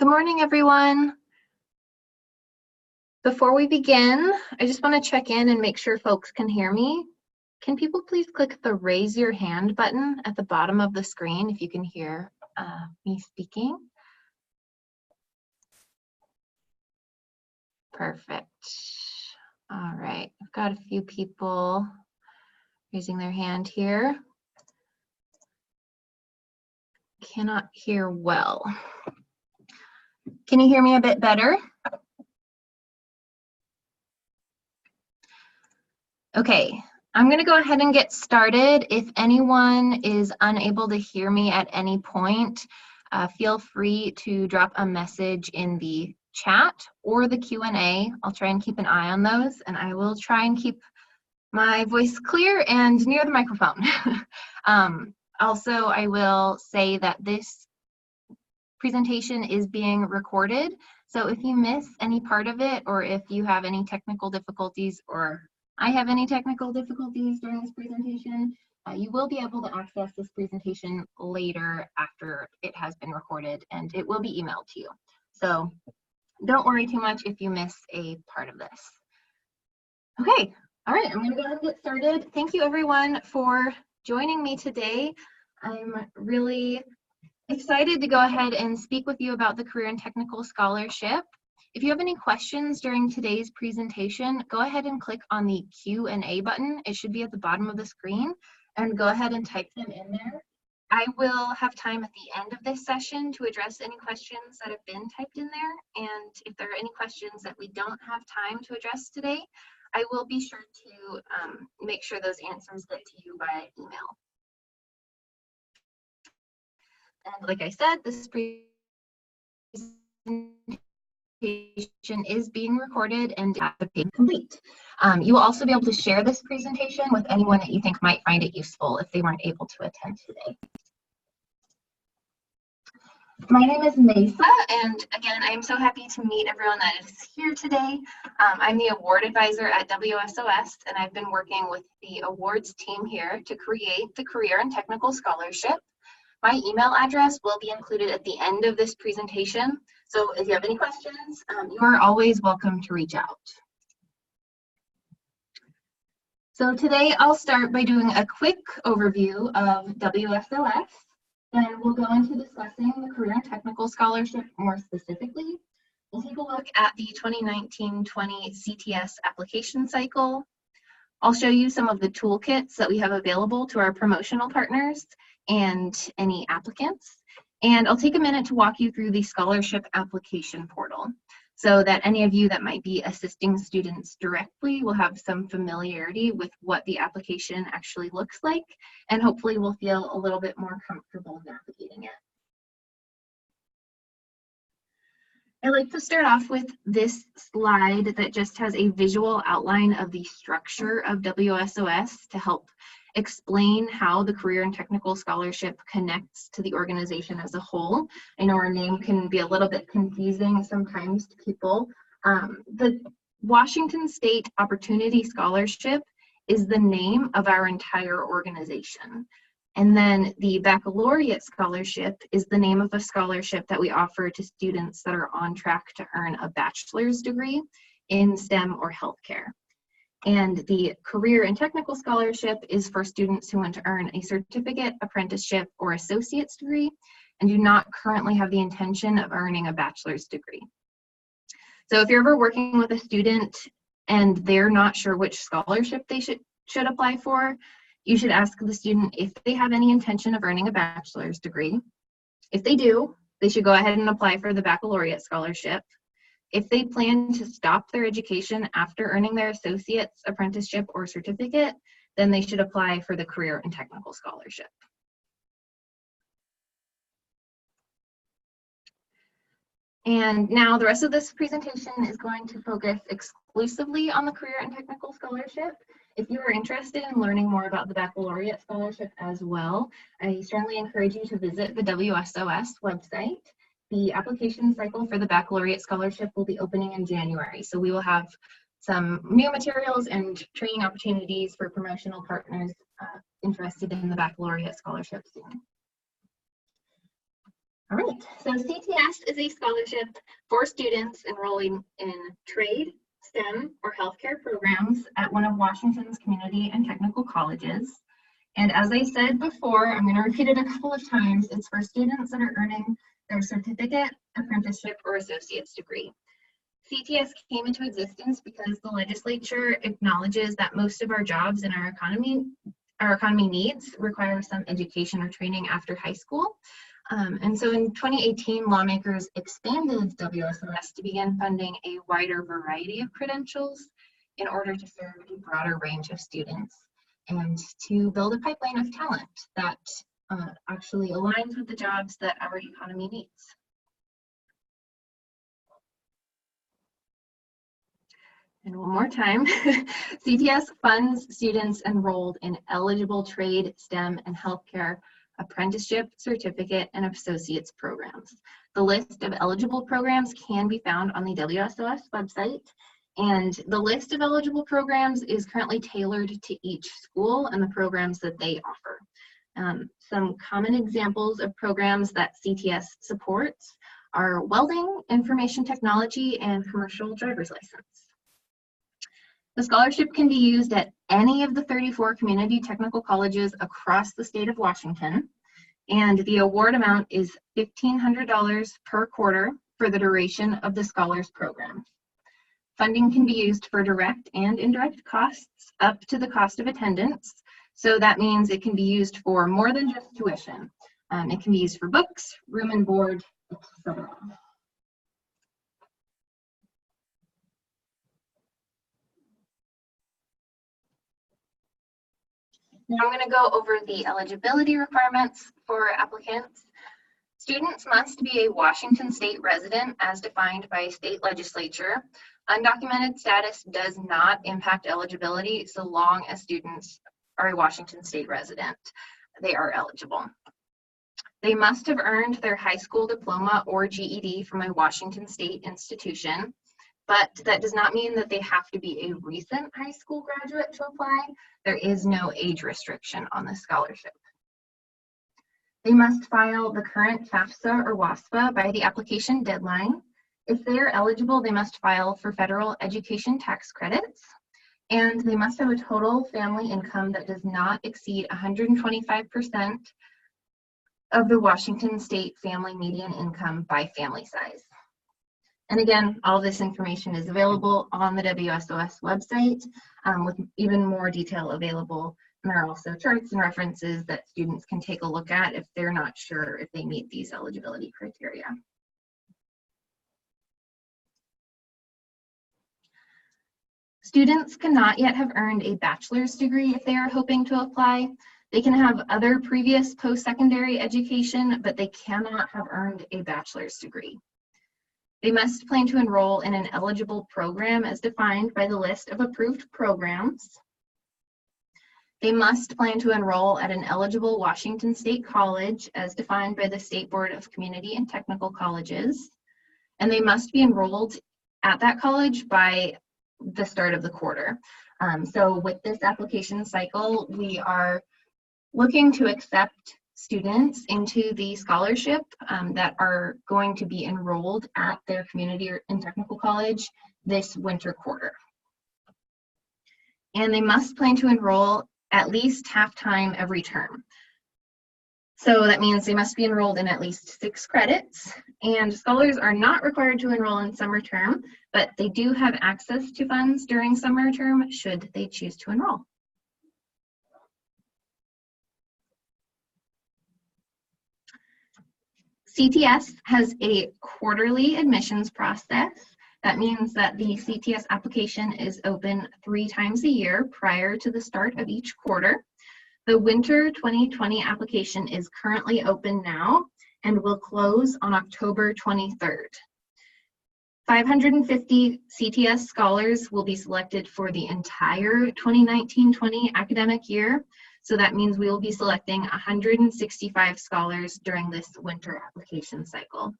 Good morning, everyone. Before we begin, I just want to check in and make sure folks can hear me. Can people please click the raise your hand button at the bottom of the screen if you can hear me speaking? Perfect. All right, I've got a few people raising their hand here. Cannot hear well. Can you hear me a bit better? Okay, I'm going to go ahead and get started. If anyone is unable to hear me at any point, feel free to drop a message in the chat or the Q&A. I'll try and keep an eye on those, and I will try and keep my voice clear and near the microphone. Also, I will say that this presentation is being recorded, so if you miss any part of it, or if you have any technical difficulties, or I have any technical difficulties during this presentation, you will be able to access this presentation later after it has been recorded, and it will be emailed to you. So don't worry too much if you miss a part of this. Okay, all right, I'm going to go ahead and get started. Thank you, everyone, for joining me today. I'm really excited to go ahead and speak with you about the Career and Technical Scholarship. If you have any questions during today's presentation, go ahead and click on the Q&A button. It should be at the bottom of the screen, and go ahead and type them in there. I will have time at the end of this session to address any questions that have been typed in there, and if there are any questions that we don't have time to address today, I will be sure to make sure those answers get to you by email. And like I said, this presentation is being recorded and complete. You will also be able to share this presentation with anyone that you think might find it useful if they weren't able to attend today. My name is Mesa, and again, I am so happy to meet everyone that is here today. I'm the award advisor at WSOS, and I've been working with the awards team here to create the Career and Technical Scholarship. My email address will be included at the end of this presentation, so if you have any questions, you are always welcome to reach out. So today I'll start by doing a quick overview of WSOS. Then we'll go into discussing the Career and Technical Scholarship more specifically. We'll take a look at the 2019-20 CTS application cycle. I'll show you some of the toolkits that we have available to our promotional partners and any applicants. And I'll take a minute to walk you through the scholarship application portal so that any of you that might be assisting students directly will have some familiarity with what the application actually looks like, and hopefully will feel a little bit more comfortable navigating it. I like to start off with this slide that just has a visual outline of the structure of WSOS to help explain how the Career and Technical Scholarship connects to the organization as a whole. I know our name can be a little bit confusing sometimes to people. The Washington State Opportunity Scholarship is the name of our entire organization. And then the Baccalaureate Scholarship is the name of a scholarship that we offer to students that are on track to earn a bachelor's degree in STEM or healthcare. And the Career and Technical Scholarship is for students who want to earn a certificate, apprenticeship, or associate's degree and do not currently have the intention of earning a bachelor's degree. So if you're ever working with a student and they're not sure which scholarship they should apply for, you should ask the student if they have any intention of earning a bachelor's degree. If they do, they should go ahead and apply for the Baccalaureate Scholarship. If they plan to stop their education after earning their associate's, apprenticeship, or certificate, then they should apply for the Career and Technical Scholarship. And now the rest of this presentation is going to focus exclusively on the Career and Technical Scholarship. If you are interested in learning more about the Baccalaureate Scholarship as well, I strongly encourage you to visit the WSOS website. The application cycle for the Baccalaureate Scholarship will be opening in January, so we will have some new materials and training opportunities for promotional partners interested in the Baccalaureate Scholarship soon. All right, so CTS is a scholarship for students enrolling in trade, STEM, or healthcare programs at one of Washington's community and technical colleges. And as I said before, I'm going to repeat it a couple of times, it's for students that are earning their certificate, apprenticeship, or associate's degree. CTS came into existence because the legislature acknowledges that most of our jobs in our economy needs require some education or training after high school. And so in 2018, lawmakers expanded WSOS to begin funding a wider variety of credentials in order to serve a broader range of students and to build a pipeline of talent that actually aligns with the jobs that our economy needs. And one more time, CTS funds students enrolled in eligible trade, STEM, and healthcare apprenticeship, certificate, and associate's programs. The list of eligible programs can be found on the WSOS website, and the list of eligible programs is currently tailored to each school and the programs that they offer. Some common examples of programs that CTS supports are welding, information technology, and commercial driver's license. The scholarship can be used at any of the 34 community technical colleges across the state of Washington, and the award amount is $1,500 per quarter for the duration of the scholars program. Funding can be used for direct and indirect costs up to the cost of attendance, so that means it can be used for more than just tuition. It can be used for books, room and board, etc. Now I'm going to go over the eligibility requirements for applicants. Students must be a Washington state resident as defined by state legislature. Undocumented status does not impact eligibility so long as students are a Washington state resident. They are eligible. They must have earned their high school diploma or GED from a Washington state institution, but that does not mean that they have to be a recent high school graduate to apply. There is no age restriction on the scholarship. They must file the current FAFSA or WASPA by the application deadline. If they are eligible, they must file for federal education tax credits, and they must have a total family income that does not exceed 125% of the Washington state family median income by family size. And again, all this information is available on the WSOS website with even more detail available. And there are also charts and references that students can take a look at if they're not sure if they meet these eligibility criteria. Students cannot yet have earned a bachelor's degree if they are hoping to apply. They can have other previous post-secondary education, but they cannot have earned a bachelor's degree. They must plan to enroll in an eligible program as defined by the list of approved programs. They must plan to enroll at an eligible Washington State college as defined by the State Board of Community and Technical Colleges. And they must be enrolled at that college by the start of the quarter. So with this application cycle, we are looking to accept students into the scholarship that are going to be enrolled at their community and technical college this winter quarter. And they must plan to enroll at least half-time every term. So that means they must be enrolled in at least 6 credits, and scholars are not required to enroll in summer term, but they do have access to funds during summer term should they choose to enroll. CTS has a quarterly admissions process. That means that the CTS application is open 3 times a year prior to the start of each quarter. The winter 2020 application is currently open now and will close on October 23rd. 550 CTS scholars will be selected for the entire 2019-20 academic year. So that means we will be selecting 165 scholars during this winter application cycle.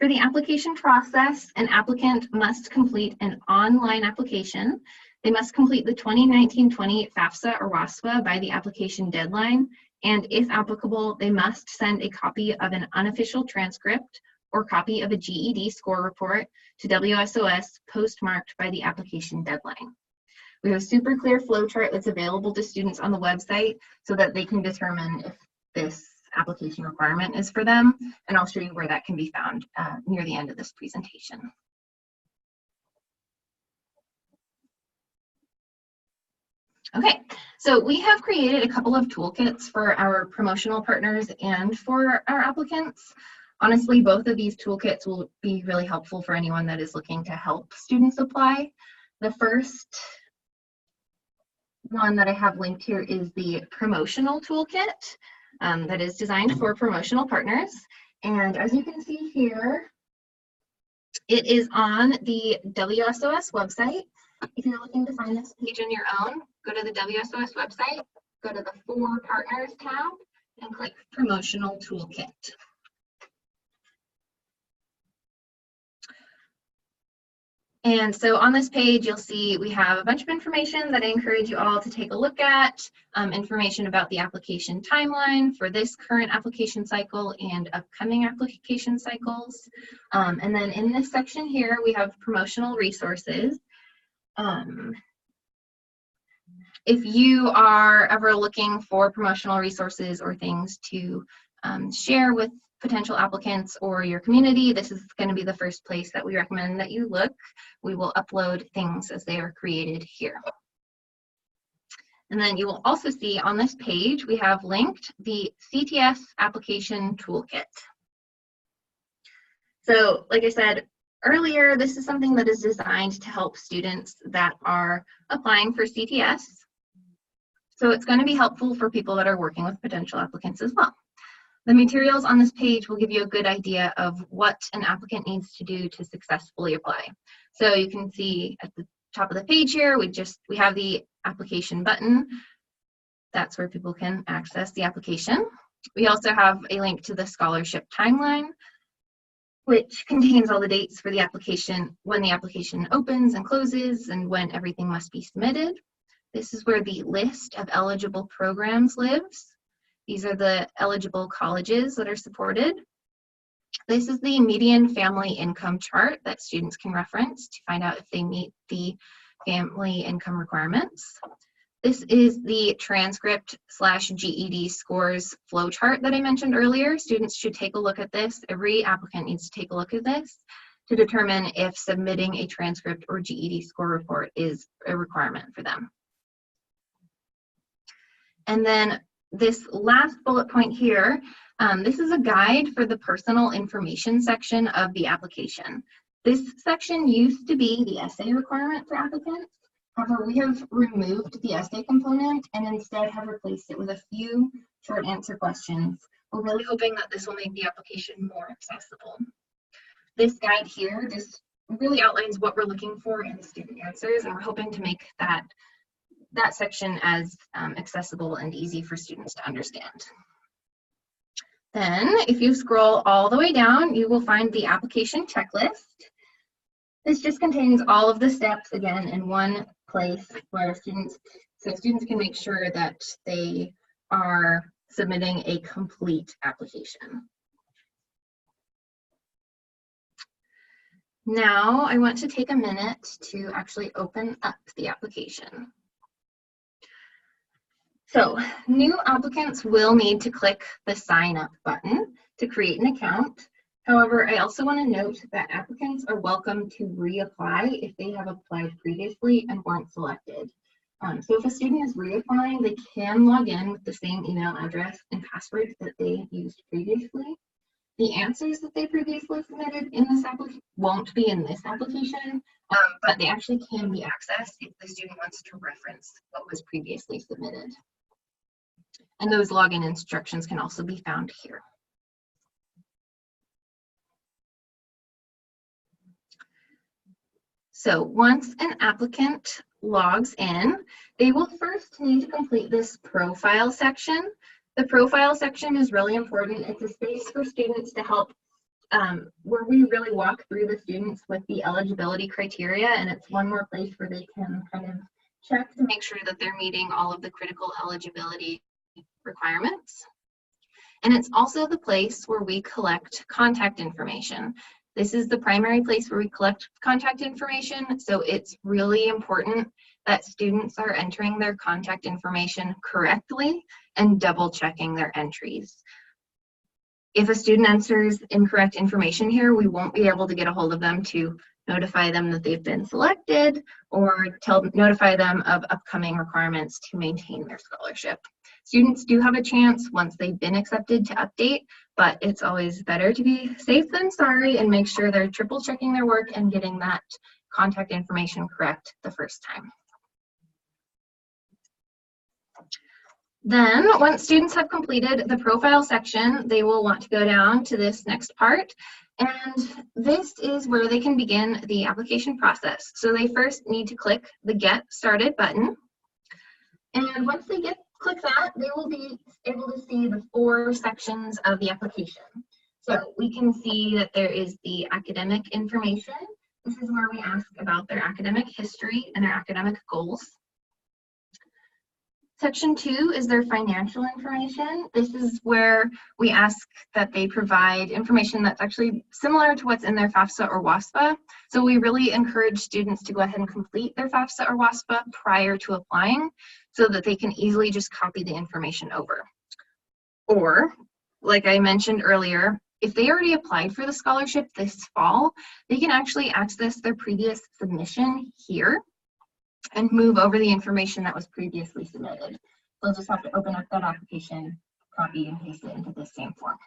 For the application process, an applicant must complete an online application They must complete the 2019-20 FAFSA or WASFA by the application deadline, and if applicable, they must send a copy of an unofficial transcript or copy of a GED score report to WSOS postmarked by the application deadline. We have a super clear flow chart that's available to students on the website so that they can determine if this application requirement is for them, and I'll show you where that can be found near the end of this presentation. Okay, so we have created a couple of toolkits for our promotional partners and for our applicants. Honestly, both of these toolkits will be really helpful for anyone that is looking to help students apply. The first one that I have linked here is the promotional toolkit that is designed for promotional partners. And as you can see here, it is on the WSOS website. If you're looking to find this page on your own, go to the WSOS website, go to the For Partners tab, and click Promotional Toolkit. And so on this page, you'll see we have a bunch of information that I encourage you all to take a look at, information about the application timeline for this current application cycle and upcoming application cycles. And then in this section here, we have promotional resources. If you are ever looking for promotional resources or things to share with potential applicants or your community, this is going to be the first place that we recommend that you look. We will upload things as they are created here. And then you will also see on this page, we have linked the CTS application toolkit. So like I said earlier, this is something that is designed to help students that are applying for CTS. So it's going to be helpful for people that are working with potential applicants as well. The materials on this page will give you a good idea of what an applicant needs to do to successfully apply. So you can see at the top of the page here, we have the application button. That's where people can access the application. We also have a link to the scholarship timeline, which contains all the dates for the application, when the application opens and closes, and when everything must be submitted. This is where the list of eligible programs lives. These are the eligible colleges that are supported. This is the median family income chart that students can reference to find out if they meet the family income requirements. This is the transcript/GED scores flowchart that I mentioned earlier. Students should take a look at this. Every applicant needs to take a look at this to determine if submitting a transcript or GED score report is a requirement for them. And then this last bullet point here, this is a guide for the personal information section of the application. This section used to be the essay requirement for applicants. However, we have removed the essay component and instead have replaced it with a few short answer questions. We're really hoping that this will make the application more accessible. This guide here just really outlines what we're looking for in the student answers, and we're hoping to make that section as accessible and easy for students to understand. Then, if you scroll all the way down, you will find the application checklist. This just contains all of the steps, again, in one place where students can make sure that they are submitting a complete application. Now, I want to take a minute to actually open up the application. So, new applicants will need to click the Sign Up button to create an account. However, I also want to note that applicants are welcome to reapply if they have applied previously and weren't selected. So if a student is reapplying, they can log in with the same email address and password that they used previously. The answers that they previously submitted in this application won't be in this application, but they actually can be accessed if the student wants to reference what was previously submitted. And those login instructions can also be found here. So once an applicant logs in, they will first need to complete this profile section. The profile section is really important. It's a space for students to help where we really walk through the students with the eligibility criteria, and it's one more place where they can kind of check to make sure that they're meeting all of the critical eligibility requirements. And it's also the place where we collect contact information. This is the primary place where we collect contact information, so it's really important that students are entering their contact information correctly and double checking their entries. If a student enters incorrect information here, we won't be able to get a hold of them to notify them that they've been selected or notify them of upcoming requirements to maintain their scholarship. Students do have a chance once they've been accepted to update, but it's always better to be safe than sorry and make sure they're triple checking their work and getting that contact information correct the first time. Then, once students have completed the profile section, they will want to go down to this next part, and this is where they can begin the application process. So they first need to click the Get Started button, and once they click that, they will be able to see the 4 sections of the application. So we can see that there is the academic information. This is where we ask about their academic history and their academic goals. Section 2 is their financial information. This is where we ask that they provide information that's actually similar to what's in their FAFSA or WASPA. So we really encourage students to go ahead and complete their FAFSA or WASPA prior to applying so that they can easily just copy the information over. Or, like I mentioned earlier, if they already applied for the scholarship this fall, they can actually access their previous submission here and move over the information that was previously submitted. They'll just have to open up that application, copy and paste it into the same form.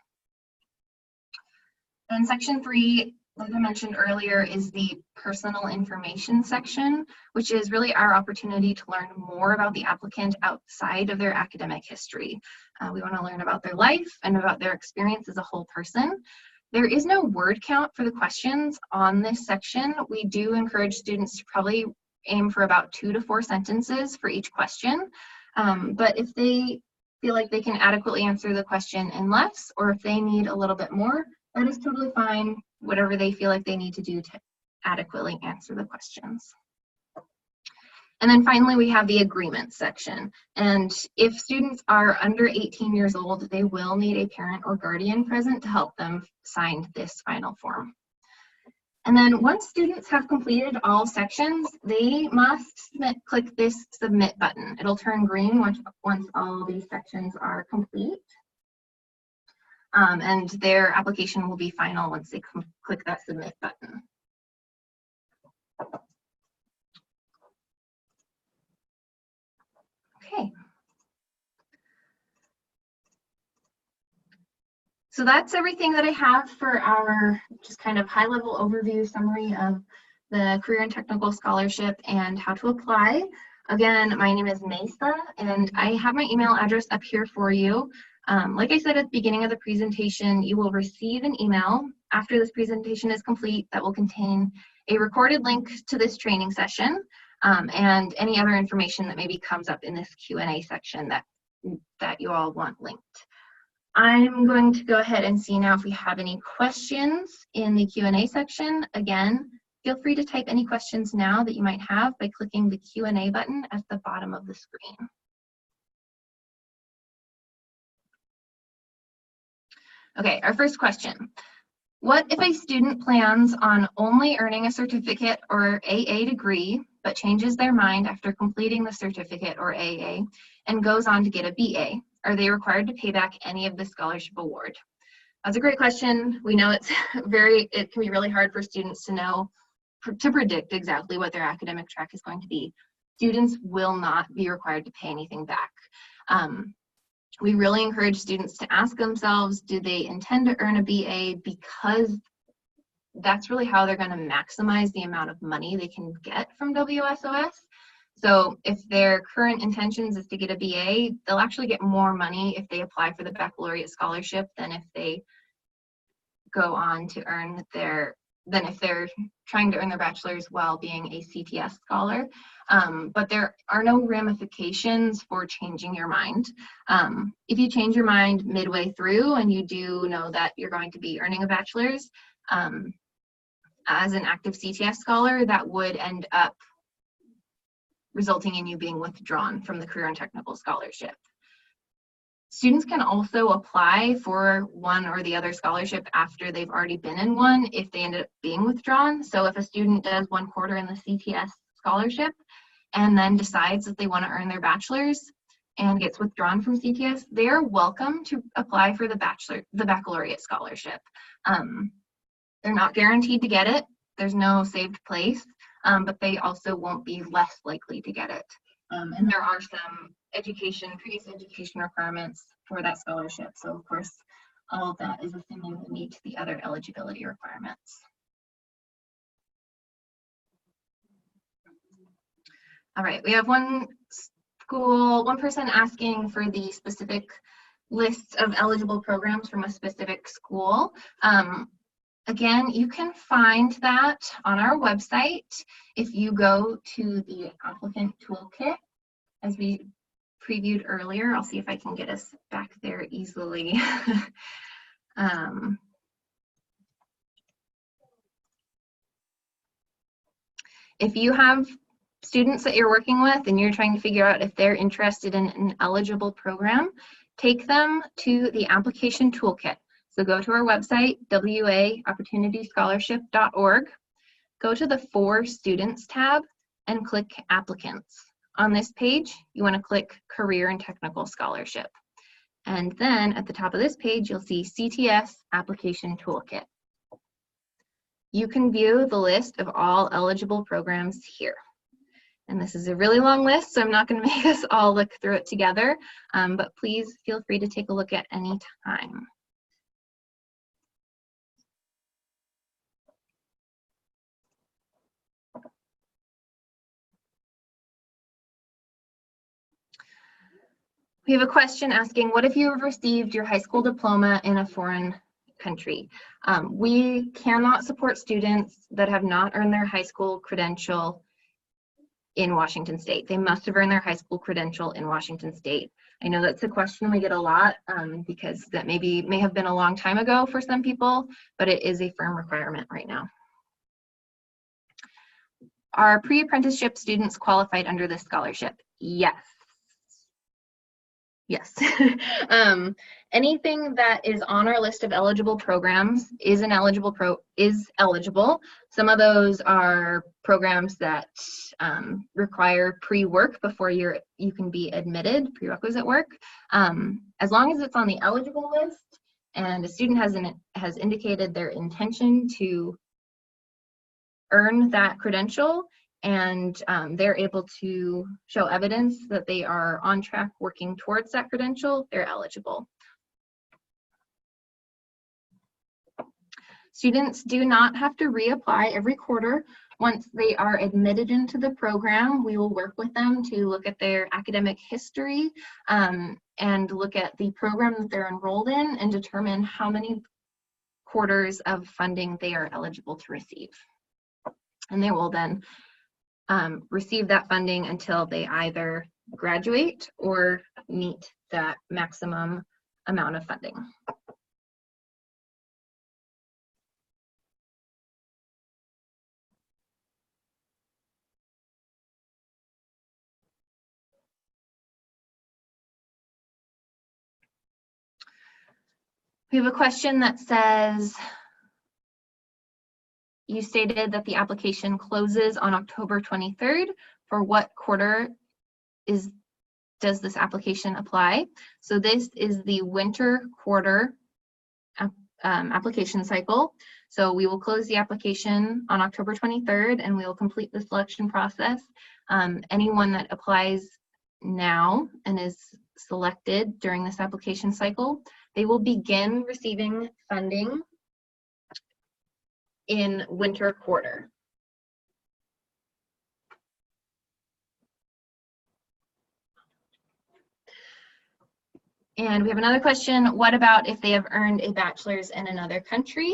And section 3, like I mentioned earlier, is the personal information section, which is really our opportunity to learn more about the applicant outside of their academic history. We want to learn about their life and about their experience as a whole person. There is no word count for the questions on this section. We do encourage students to probably aim for about 2 to 4 sentences for each question. But if they feel like they can adequately answer the question in less, or if they need a little bit more, that is totally fine, whatever they feel like they need to do to adequately answer the questions. And then finally, we have the agreement section. And if students are under 18 years old, they will need a parent or guardian present to help them sign this final form. And then once students have completed all sections, they must click this submit button. It'll turn green once all these sections are complete. And their application will be final once they click that submit button. Okay. So that's everything that I have for our just kind of high-level overview summary of the Career and Technical Scholarship and how to apply. Again, my name is Mesa, and I have my email address up here for you. Like I said at the beginning of the presentation, you will receive an email after this presentation is complete that will contain a recorded link to this training session and any other information that maybe comes up in this Q&A section that you all want linked. I'm going to go ahead and see now if we have any questions in the Q&A section. Again, feel free to type any questions now that you might have by clicking the Q&A button at the bottom of the screen. Okay, our first question. What if a student plans on only earning a certificate or AA degree, but changes their mind after completing the certificate or AA and goes on to get a BA? Are they required to pay back any of the scholarship award? That's a great question. We know it can be really hard for students to predict exactly what their academic track is going to be. Students will not be required to pay anything back. We really encourage students to ask themselves, do they intend to earn a BA, because that's really how they're going to maximize the amount of money they can get from WSOS. So if their current intentions is to get a BA, they'll actually get more money if they apply for the baccalaureate scholarship than if they go on to earn their than if they're trying to earn their bachelor's while being a CTS scholar. But there are no ramifications for changing your mind. If you change your mind midway through and you do know that you're going to be earning a bachelor's as an active CTS scholar, that would end up resulting in you being withdrawn from the Career and Technical Scholarship. Students can also apply for one or the other scholarship after they've already been in one if they end up being withdrawn. So if a student does 1 quarter in the CTS scholarship and then decides that they want to earn their bachelor's and gets withdrawn from CTS, they're welcome to apply for the baccalaureate scholarship. They're not guaranteed to get it. There's no saved place, but they also won't be less likely to get it. And there are some previous education requirements for that scholarship. So of course, all of that is assuming they meet the other eligibility requirements. All right, we have one person asking for the specific lists of eligible programs from a specific school. Again, you can find that on our website if you go to the applicant toolkit, as we previewed earlier. I'll see if I can get us back there easily. If you have students that you're working with and you're trying to figure out if they're interested in an eligible program, take them to the application toolkit. So go to our website, waopportunityscholarship.org, go to the For Students tab and click Applicants. On this page, you want to click Career and Technical Scholarship. And then at the top of this page, you'll see CTS Application Toolkit. You can view the list of all eligible programs here. And this is a really long list, so I'm not going to make us all look through it together, but please feel free to take a look at any time. We have a question asking, what if you have received your high school diploma in a foreign country? We cannot support students that have not earned their high school credential in Washington State. They must have earned their high school credential in Washington State. I know that's a question we get a lot because that may have been a long time ago for some people, but it is a firm requirement right now. Are pre-apprenticeship students qualified under this scholarship? Yes. Yes. Anything that is on our list of eligible programs is eligible. Some of those are programs that require pre-work before you can be admitted, prerequisite work. As long as it's on the eligible list and a student has indicated their intention to earn that credential, and they're able to show evidence that they are on track working towards that credential, they're eligible. Students do not have to reapply every quarter. Once they are admitted into the program, we will work with them to look at their academic history and look at the program that they're enrolled in and determine how many quarters of funding they are eligible to receive. And they will then receive that funding until they either graduate or meet that maximum amount of funding. We have a question that says, you stated that the application closes on October 23rd. For what quarter does this application apply? So this is the winter quarter application cycle. So we will close the application on October 23rd and we will complete the selection process. Anyone that applies now and is selected during this application cycle, they will begin receiving funding in winter quarter. And we have another question. What about if they have earned a bachelor's in another country?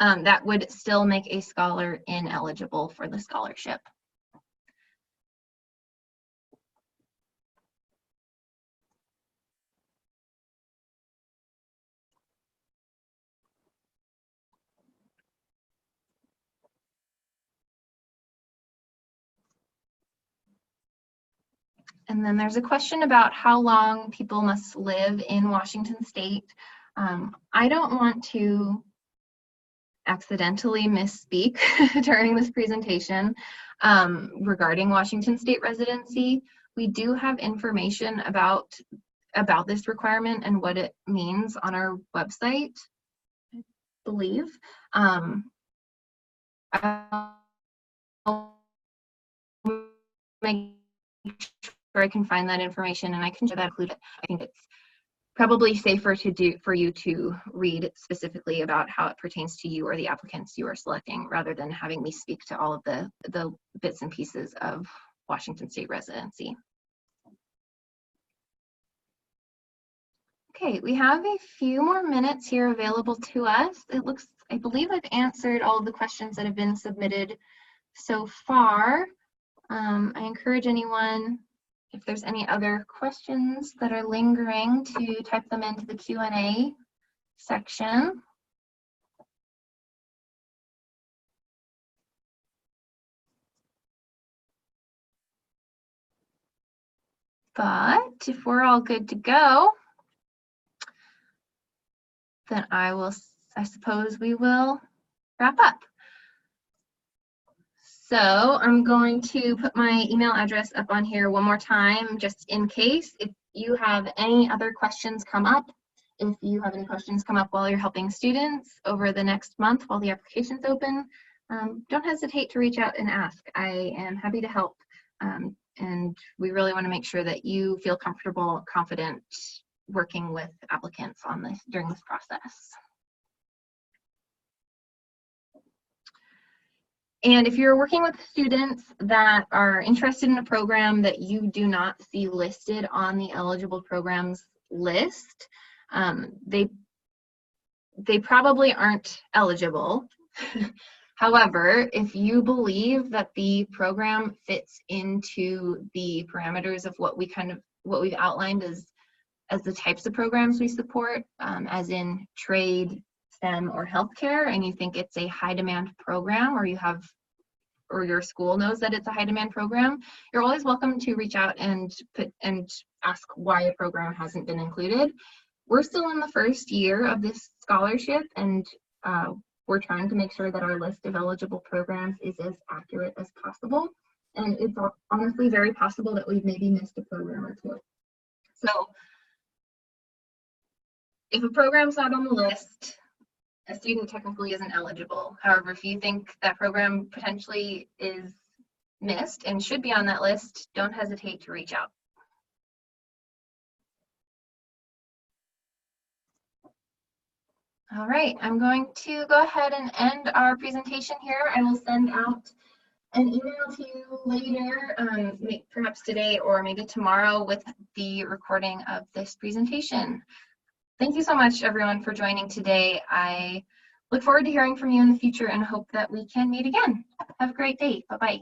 that would still make a scholar ineligible for the scholarship. And then there's a question about how long people must live in Washington State. I don't want to accidentally misspeak during this presentation regarding Washington State residency. We do have information about this requirement and what it means on our website, I believe. I'll make sure I can find that information and I can share that included. I think it's probably safer for you to read specifically about how it pertains to you or the applicants you are selecting, rather than having me speak to all of the bits and pieces of Washington State residency. Okay, we have a few more minutes here available to us. I believe I've answered all of the questions that have been submitted so far. I encourage anyone, if there's any other questions that are lingering, to type them into the Q&A section. But if we're all good to go, then I suppose we will wrap up. So I'm going to put my email address up on here one more time, just in case. If you have any other questions come up, if you have any questions come up while you're helping students over the next month while the application's open, don't hesitate to reach out and ask. I am happy to help. And we really want to make sure that you feel comfortable, confident working with applicants on this during this process. And if you're working with students that are interested in a program that you do not see listed on the eligible programs list, they probably aren't eligible. However, if you believe that the program fits into the parameters of what we've outlined as the types of programs we support, as in trade, STEM, or healthcare, and you think it's a high demand program, or your school knows that it's a high demand program, you're always welcome to reach out and ask why a program hasn't been included. We're still in the first year of this scholarship, and we're trying to make sure that our list of eligible programs is as accurate as possible. And it's honestly very possible that we've maybe missed a program or two. So if a program's not on the list, a student technically isn't eligible. However, if you think that program potentially is missed and should be on that list, don't hesitate to reach out. All right, I'm going to go ahead and end our presentation here. I will send out an email to you later, perhaps today or maybe tomorrow, with the recording of this presentation. Thank you so much, everyone, for joining today. I look forward to hearing from you in the future and hope that we can meet again. Have a great day. Bye-bye.